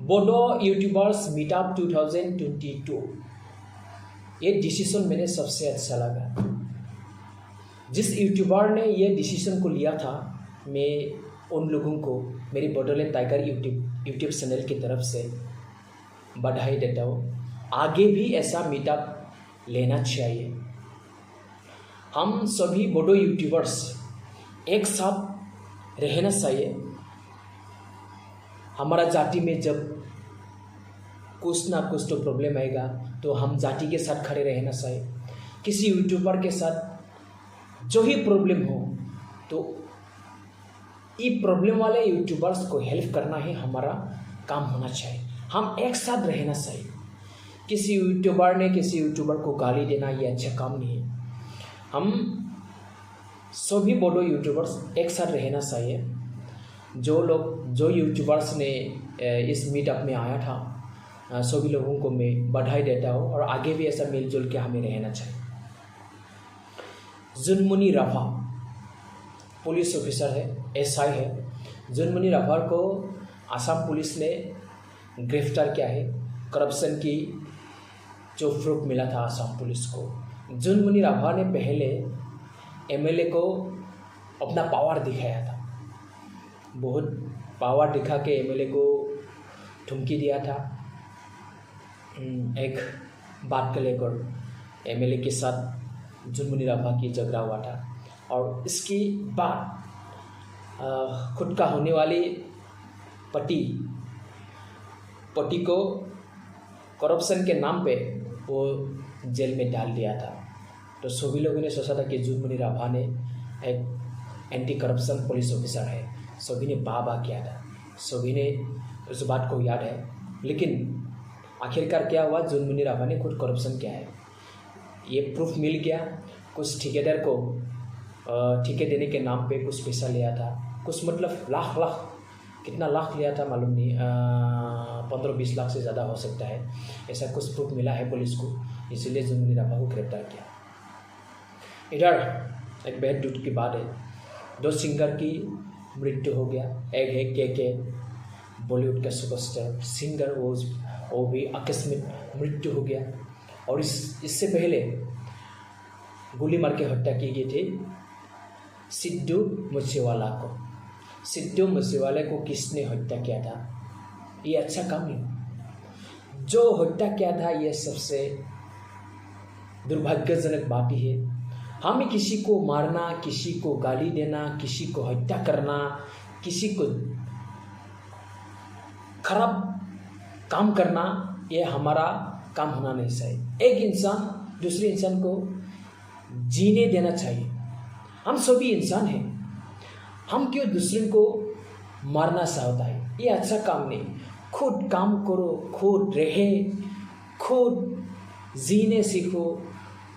Bodo YouTubers meetup 2022, ये decision मैंने सबसे अच्छा लगा। जिस यूट्यूबर ने ये डिसीजन को लिया था, मैं उन लोगों को मेरी बोडोलैंड टाइगर यूट्यूब चैनल की तरफ से बधाई देता हूँ। आगे भी ऐसा मीटअप लेना चाहिए। हम सभी बोडो यूट्यूबर्स एक साथ रहना चाहिए। हमारा जाति में जब कुछ ना कुछ तो प्रॉब्लम आएगा तो हम जाति के साथ खड़े रहना चाहिए। किसी यूट्यूबर के साथ जो ही प्रॉब्लम हो तो ये प्रॉब्लम वाले यूट्यूबर्स को हेल्प करना ही हमारा काम होना चाहिए। हम एक साथ रहना चाहिए। किसी यूट्यूबर ने किसी यूट्यूबर को गाली देना ये अच्छा काम नहीं है। हम सभी बोडो यूट्यूबर्स एक साथ रहना चाहिए। जो यूट्यूबर्स ने इस मीटअप में आया था, सभी लोगों को मैं बधाई देता हूँ और आगे भी ऐसा मिलजुल के हमें रहना चाहिए। जुनमुनी राभा पुलिस ऑफिसर है, एसआई है। जुनमुनी राभा को आसाम पुलिस ने गिरफ्तार किया है। करप्शन की जो प्रूफ मिला था आसाम पुलिस को। जुनमुनी राभा ने पहले एमएलए को अपना पावर दिखाया था। बहुत पावर दिखा के एमएलए को धमकी दिया था। एक बात को लेकर एमएलए के साथ जुनमुनी राभा की झगड़ा हुआ था और इसके बाद खुद का होने वाली पति को करप्शन के नाम पे वो जेल में डाल दिया था। तो सभी लोगों ने सोचा था कि जुनमुनी राभा ने एक एंटी करप्शन पुलिस ऑफिसर है। सभी ने वाह किया था, सभी ने उस बात को याद है। लेकिन आखिरकार क्या हुआ, जुनमुनी राभा ने खुद करप्शन किया है। ये प्रूफ मिल गया। कुछ ठेकेदार को ठेके देने के नाम पे कुछ पैसा लिया था। कुछ मतलब लाख कितना लाख लिया था मालूम नहीं, 15-20 लाख से ज़्यादा हो सकता है। ऐसा कुछ प्रूफ मिला है पुलिस को, इसीलिए जुनमुनी राभा को गिरफ्तार किया। इधर एक बेहद दुख की बात है, 2 सिंगर की मृत्यु हो गया। एक है के बॉलीवुड का सुपरस्टार सिंगर, वो भी आकस्मिक मृत्यु हो गया। और इससे पहले गोली मार के हत्या की गई थी सिद्धू मूसेवाला को। सिद्धू मूसेवाला को किसने हत्या किया था, ये अच्छा काम नहीं। जो हत्या किया था ये सबसे दुर्भाग्यजनक बात ही है। हमें किसी को मारना, किसी को गाली देना, किसी को हत्या करना, किसी को खराब काम करना, ये हमारा काम होना नहीं चाहिए। एक इंसान दूसरे इंसान को जीने देना चाहिए। हम सभी इंसान हैं, हम क्यों दूसरे को मारना चाहता है, ये अच्छा काम नहीं। खुद काम करो, खुद रहे, खुद जीने सीखो,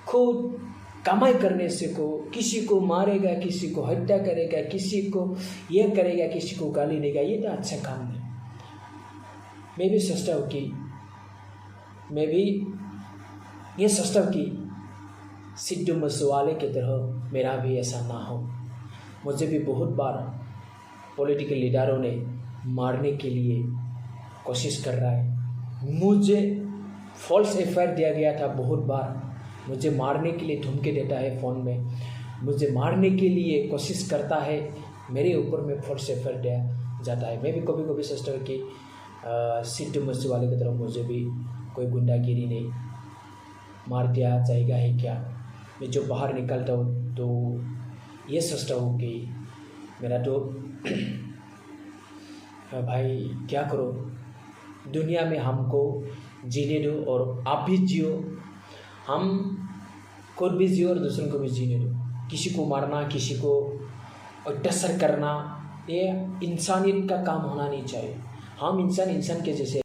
खुद कमाई करने सीखो। किसी को मारेगा, किसी को हत्या करेगा, किसी को ये करेगा, किसी को गाली देगा, ये तो अच्छा काम नहीं। मैं भी सोचता हूँ कि सिद्धू मूसेवाले की तरह मेरा भी ऐसा ना हो। मुझे भी बहुत बार पॉलिटिकल लीडरों ने मारने के लिए कोशिश कर रहा है। मुझे फॉल्स एफआईआर दिया गया था बहुत बार। मुझे मारने के लिए धमकी देता है फ़ोन में, मुझे मारने के लिए कोशिश करता है, मेरे ऊपर में फॉल्स एफआईआर दिया जाता है। मैं भी कभी कभी सोचता हूँ कि सिद्धू मूसेवाले की तरफ मुझे भी कोई गुंडागिरी ने मार दिया जाएगा है क्या। मैं जो बाहर निकलता हूँ तो ये सोचता हूँ कि मेरा तो भाई क्या करो, दुनिया में हमको जीने दो और आप भी जियो, हम खुद भी जियो और दूसरों को भी जीने दो। किसी को मारना, किसी को अत्याचार करना, ये इंसानियत का काम होना नहीं चाहिए। हम इंसान के जैसे